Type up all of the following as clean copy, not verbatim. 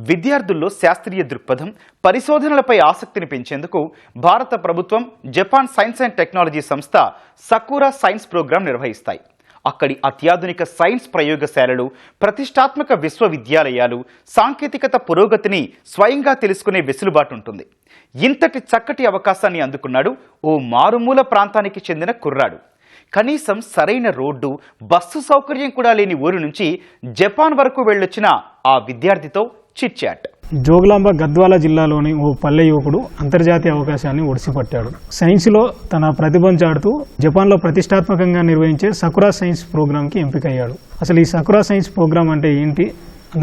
విద్యార్థుల్లో శాస్త్రీయ దృక్పథం, పరిశోధనలపై ఆసక్తిని పెంచేందుకు భారత ప్రభుత్వం, జపాన్ సైన్స్ అండ్ టెక్నాలజీ సంస్థ సకురా సైన్స్ ప్రోగ్రాం నిర్వహిస్తాయి. అక్కడి అత్యాధునిక సైన్స్ ప్రయోగశాలలు, ప్రతిష్టాత్మక విశ్వవిద్యాలయాలు సాంకేతికత పురోగతిని స్వయంగా తెలుసుకునే వెసులుబాటు ఉంటుంది. ఇంతటి చక్కటి అవకాశాన్ని అందుకున్నాడు ఓ మారుమూల ప్రాంతానికి చెందిన కుర్రాడు. కనీసం సరైన రోడ్డు, బస్సు సౌకర్యం కూడా లేని ఊరు నుంచి జపాన్ వరకు వెళ్ళొచ్చిన ఆ విద్యార్థితో చిట్ చాట్. జోగులాంబ గద్వాల జిల్లాలోని ఓ పల్లె యువకుడు అంతర్జాతీయ అవకాశాన్ని ఒడిసిపట్టాడు. సైన్స్లో తన ప్రతిభను చాటుతూ జపాన్లో ప్రతిష్టాత్మకంగా నిర్వహించే సకురా సైన్స్ ప్రోగ్రాంకి ఎంపికయ్యాడు. అసలు ఈ సకురా సైన్స్ ప్రోగ్రాం అంటే ఏంటి,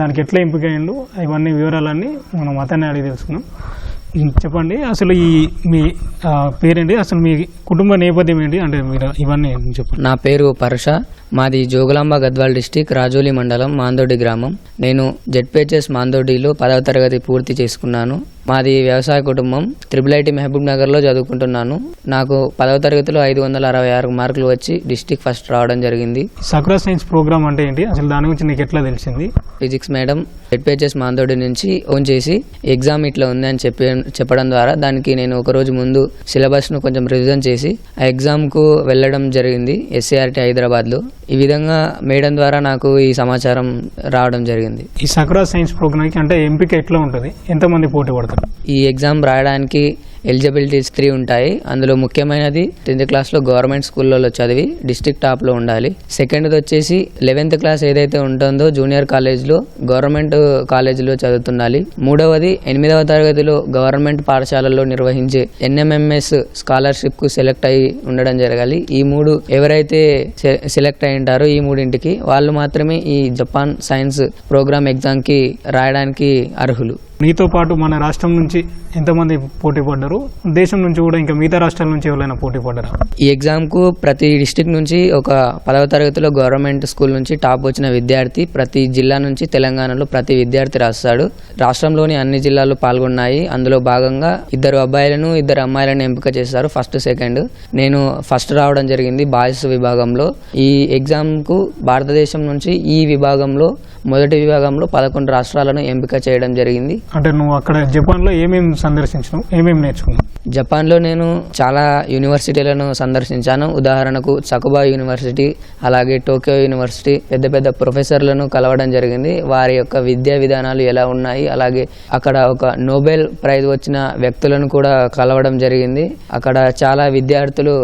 దానికి ఎట్లా ఎంపికయ్యాడు, ఇవన్నీ వివరాలన్నీ మనం అతన్ని అడిగి తెలుసుకున్నాం. చెప్పండి, అసలు మీ పేరేంటి, అసలు మీ కుటుంబ నేపథ్యం ఏంటి, అంటే మీరు ఇవన్నీ చెప్పండి. నా పేరు పరుష, మాది జోగులాంబ గద్వాల్ డిస్టిక్, రాజోలి మండలం, మాందోడి గ్రామం. నేను జెడ్పీహెచ్ఎస్ మాందోడిలో 10వ తరగతి పూర్తి చేసుకున్నాను. మాది వ్యవసాయ కుటుంబం. IIIT మహబూబ్ నగర్లో చదువుకుంటున్నాను. నాకు 10వ తరగతిలో 566 మార్కులు వచ్చి డిస్టిక్ ఫస్ట్ రావడం జరిగింది. సకురా సైన్స్ ప్రోగ్రామ్ అంటే ఏంటి, అసలు దాని గురించి నీకు ఎట్లా తెలిసింది? ఫిజిక్స్ మేడం జెడ్పీహెచ్ఎస్ మాందోడి నుంచి ఫోన్ చేసి ఎగ్జామ్ ఇట్లా ఉంది అని చెప్పడం ద్వారా దానికి నేను ఒకరోజు ముందు సిలబస్ను కొంచెం రివిజన్ చేసి ఆ ఎగ్జామ్కు వెళ్ళడం జరిగింది SCRT హైదరాబాద్లో. ఈ విధంగా మేడం ద్వారా నాకు ఈ సమాచారం రావడం జరిగింది. ఈ సకురా సైన్స్ ప్రోగ్రామ్కి అంటే ఎంపిక ఎట్లా ఉంటుంది, ఎంతమంది పోటీ పడతారు? ఈ ఎగ్జామ్ రాయడానికి ఎలిజిబిలిటీస్ 3 ఉంటాయి. అందులో ముఖ్యమైనది 10th క్లాస్లో గవర్నమెంట్ స్కూళ్ళలో చదివి డిస్ట్రిక్ట్ టాప్లో ఉండాలి. సెకండ్ది వచ్చేసి 11th క్లాస్ ఏదైతే ఉంటుందో జూనియర్ కాలేజ్లో, గవర్నమెంట్ కాలేజీలో చదువుతుండాలి. మూడవది 8వ తరగతిలో గవర్నమెంట్ పాఠశాలల్లో నిర్వహించే NMMS స్కాలర్షిప్కు సెలెక్ట్ అయ్యి ఉండడం జరగాలి. ఈ 3 ఎవరైతే సెలెక్ట్ అయి ఉంటారో ఈ 3ంటికి వాళ్ళు మాత్రమే ఈ జపాన్ సైన్స్ ప్రోగ్రామ్ ఎగ్జామ్కి రాయడానికి అర్హులు. మీతో పాటు మన రాష్ట్రం నుంచి ఎంతమంది పోటీ పడ్డారు, దేశం నుంచి కూడా ఇంకా మిగతా రాష్ట్రాల నుంచి ఎవరైనా పోటీ పడ్డారా? ఈ ఎగ్జామ్కు ప్రతి డిస్టిక్ నుంచి ఒక 10వ తరగతిలో గవర్నమెంట్ స్కూల్ నుంచి టాప్ వచ్చిన విద్యార్థి, ప్రతి జిల్లా నుంచి తెలంగాణలో ప్రతి విద్యార్థి రాస్తాడు. రాష్ట్రంలోని అన్ని జిల్లాలు పాల్గొన్నాయి. అందులో భాగంగా 2 అబ్బాయిలను 2 అమ్మాయిలను ఎంపిక చేశారు, ఫస్ట్ సెకండ్. నేను ఫస్ట్ రావడం జరిగింది బాయ్స్ విభాగంలో. ఈ ఎగ్జామ్కు భారతదేశం నుంచి ఈ విభాగంలో మొదటి విభాగంలో 11 రాష్ట్రాలను ఎంపిక చేయడం జరిగింది. అంటే నువ్వు అక్కడ జపాన్లో ఏమేమి సందర్శించావు, ఏమేమి నేర్చుకున్నావు? జపాన్లో నేను చాలా యూనివర్సిటీలను సందర్శించాను. ఉదాహరణకు చకుబా యూనివర్సిటీ, అలాగే టోక్యో యూనివర్సిటీ. పెద్ద పెద్ద ప్రొఫెసర్లను కలవడం జరిగింది. వారి యొక్క విద్యా విధానాలు ఎలా ఉన్నాయి, అలాగే అక్కడ ఒక నోబెల్ ప్రైజ్ వచ్చిన వ్యక్తులను కూడా కలవడం జరిగింది. అక్కడ చాలా విద్యార్థులు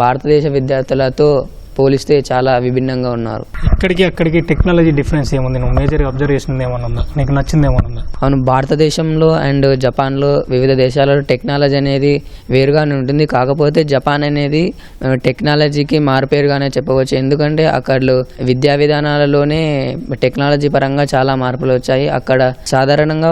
భారతదేశ విద్యార్థులతో పోలిస్తే చాలా విభిన్నంగా ఉన్నారు. ఇక్కడికి అక్కడికి టెక్నాలజీ డిఫరెన్స్ ఏముంది, నువ్వు మేజర్ అబ్జర్వేషన్ ఏమన్నా ఉందా, నీకు నచ్చింది ఏమన్నా ఉందా? అవును, భారతదేశంలో అండ్ జపాన్లో వివిధ దేశాలలో టెక్నాలజీ అనేది వేరుగానే ఉంటుంది. కాకపోతే జపాన్ అనేది టెక్నాలజీకి మారుపేరుగానే చెప్పవచ్చు. ఎందుకంటే అక్కడ విద్యా విధానాలలోనే టెక్నాలజీ పరంగా చాలా మార్పులు వచ్చాయి. అక్కడ సాధారణంగా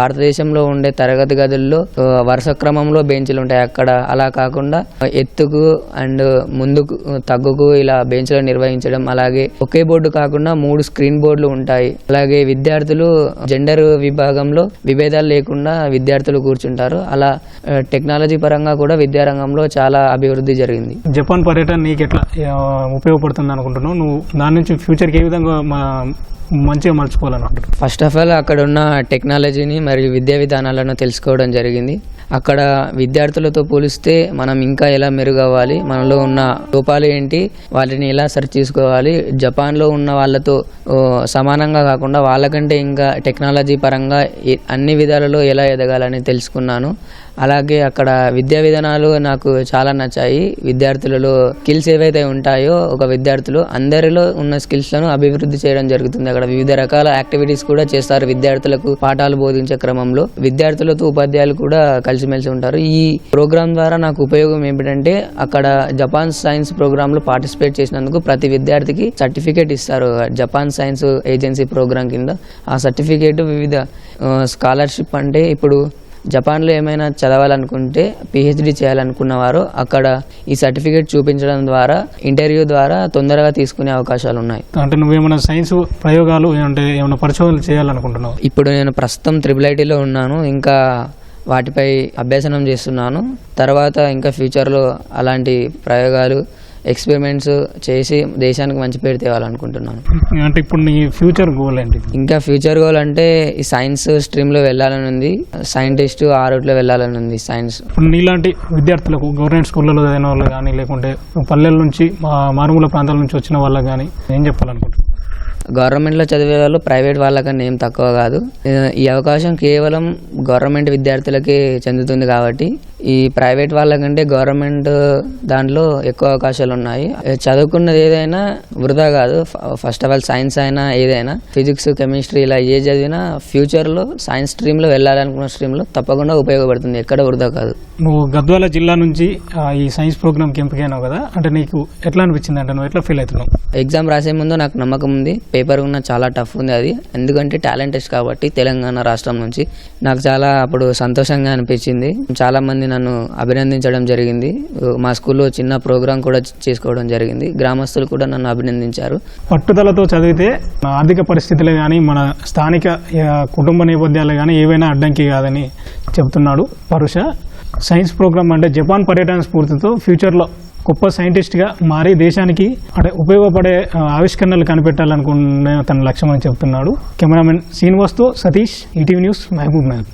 భారతదేశంలో ఉండే తరగతి గదుల్లో వరుస క్రమంలో బెంచ్లు ఉంటాయి. అక్కడ అలా కాకుండా ఎత్తుకు అండ్ ముందుకు తగ్గుకు ఇలా బెంచ్లు నిర్వహించడం, అలాగే ఒకే బోర్డు కాకుండా 3 స్క్రీన్ బోర్డులు ఉంటాయి. అలాగే విద్యార్థులు జెండర్ విభాగంలో విభేదాలు లేకుండా విద్యార్థులు కూర్చుంటారు. అలా టెక్నాలజీ పరంగా కూడా విద్యారంగంలో చాలా అభివృద్ధి జరిగింది. జపాన్ పర్యటన నీకు ఎట్లా ఉపయోగపడుతుంది అనుకుంటున్నావు? నువ్వు దాని నుంచి ఫ్యూచర్కి ఏ విధంగా మంచిగా మలుచుకోవాలనుకుంటున్నాను? ఫస్ట్ ఆఫ్ ఆల్ అక్కడ ఉన్న టెక్నాలజీని మరియు విద్యా విధానాలను తెలుసుకోవడం జరిగింది. అక్కడ విద్యార్థులతో పోలిస్తే మనం ఇంకా ఎలా మెరుగవ్వాలి, మనలో ఉన్న లోపాలు ఏంటి, వాటిని ఎలా సరి చేసుకోవాలి, జపాన్లో ఉన్న వాళ్ళతో సమానంగా కాకుండా వాళ్ళకంటే ఇంకా టెక్నాలజీ పరంగా అన్ని విధాలలో ఎలా ఎదగాలని తెలుసుకున్నాను. అలాగే అక్కడ విద్యా విధానాలు నాకు చాలా నచ్చాయి. విద్యార్థులలో స్కిల్స్ ఏవైతే ఉంటాయో ఒక విద్యార్థులు అందరిలో ఉన్న స్కిల్స్లను అభివృద్ధి చేయడం జరుగుతుంది. అక్కడ వివిధ రకాల యాక్టివిటీస్ కూడా చేస్తారు. విద్యార్థులకు పాఠాలు బోధించే క్రమంలో విద్యార్థులతో ఉపాధ్యాయులు కూడా కలిసిమెలిసి ఉంటారు. ఈ ప్రోగ్రాం ద్వారా నాకు ఉపయోగం ఏమిటంటే అక్కడ జపాన్ సైన్స్ ప్రోగ్రాంలో పార్టిసిపేట్ చేసినందుకు ప్రతి విద్యార్థికి సర్టిఫికేట్ ఇస్తారు. జపాన్ సైన్స్ ఏజెన్సీ ప్రోగ్రాం కింద ఆ సర్టిఫికేట్ వివిధ స్కాలర్షిప్, అంటే ఇప్పుడు జపాన్లో ఏమైనా చదవాలనుకుంటే PhD చేయాలనుకున్నవారు అక్కడ ఈ సర్టిఫికేట్ చూపించడం ద్వారా ఇంటర్వ్యూ ద్వారా తొందరగా తీసుకునే అవకాశాలు ఉన్నాయి. అంటే నువ్వేమైనా సైన్స్ ప్రయోగాలు అంటే ఏమైనా పరిశోధనలు చేయాలనుకుంటున్నావు? ఇప్పుడు నేను ప్రస్తుతం IIITలో ఉన్నాను. ఇంకా వాటిపై అభ్యసనం చేస్తున్నాను. తర్వాత ఇంకా ఫ్యూచర్లో అలాంటి ప్రయోగాలు ఎక్స్పెరిమెంట్స్ చేసి దేశానికి మంచి పేరు తేవాలనుకుంటున్నాను. అంటే ఇప్పుడు నీ ఫ్యూచర్ గోల్ ఏంటి? ఇంకా ఫ్యూచర్ గోల్ అంటే ఈ సైన్స్ స్ట్రీమ్లో వెళ్ళాలని ఉంది, సైంటిస్ట్ ఆ రూట్లో వెళ్ళాలని ఉంది. సైన్స్ ఇప్పుడు నీలాంటి విద్యార్థులకు గవర్నమెంట్ స్కూళ్ళలో చదివిన వాళ్ళు కానీ లేకుంటే పల్లెల నుంచి మారుమూల ప్రాంతాల నుంచి వచ్చిన వాళ్ళకి కానీ ఏం చెప్పాలనుకుంటున్నాను? గవర్నమెంట్లో చదివే వాళ్ళు ప్రైవేట్ వాళ్ళకన్నా ఏం తక్కువ కాదు. ఈ అవకాశం కేవలం గవర్నమెంట్ విద్యార్థులకే చెందుతుంది కాబట్టి ఈ ప్రైవేట్ వాళ్ళకంటే గవర్నమెంట్ దాంట్లో ఎక్కువ అవకాశాలు ఉన్నాయి. చదువుకున్నది ఏదైనా వృధా కాదు. ఫస్ట్ ఆఫ్ ఆల్ సైన్స్ అయినా ఏదైనా ఫిజిక్స్ కెమిస్ట్రీ ఇలా ఏ చదివినా ఫ్యూచర్లో సైన్స్ స్ట్రీమ్లో వెళ్ళాలనుకున్న స్ట్రీమ్లో తప్పకుండా ఉపయోగపడుతుంది, ఎక్కడ వృధా కాదు. నువ్వు గద్వాల జిల్లా నుంచి ఈ సైన్స్ ప్రోగ్రామ్కి ఎంపికైనావు కదా, అంటే నీకు ఎట్లా అనిపించింది? అంటే నువ్వు ఎట్లా ఫీల్ అవుతున్నావు? ఎగ్జామ్ రాసే ముందు నాకు నమ్మకం ఉంది, పేపర్ ఉన్న చాలా టఫ్ ఉంది అది, ఎందుకంటే టాలెంట్ టెస్ట్ కాబట్టి తెలంగాణ రాష్ట్రం నుంచి. నాకు చాలా అప్పుడు సంతోషంగా అనిపించింది. చాలా మంది నన్ను అభినందించడం జరిగింది. మా స్కూల్లో చిన్న ప్రోగ్రాం కూడా చేసుకోవడం జరిగింది. గ్రామస్తులు కూడా నన్ను అభినందించారు. పట్టుదలతో చదివితే ఆర్థిక పరిస్థితులే కానీ మన స్థానిక కుటుంబ నేపథ్యాలు కానీ ఏవైనా అడ్డంకి కాదని చెబుతున్నాడు పరుష. సైన్స్ ప్రోగ్రామ్ అంటే జపాన్ పర్యటన స్ఫూర్తితో ఫ్యూచర్లో గొప్ప సైంటిస్ట్గా మారి దేశానికి అంటే ఉపయోగపడే ఆవిష్కరణలు కనిపెట్టాలనుకునే తన లక్ష్యం అని చెబుతున్నాడు. కెమెరామెన్ శ్రీనివాస్తో సతీష్, ఈటీవీ న్యూస్, మహబూబ్ నగర్.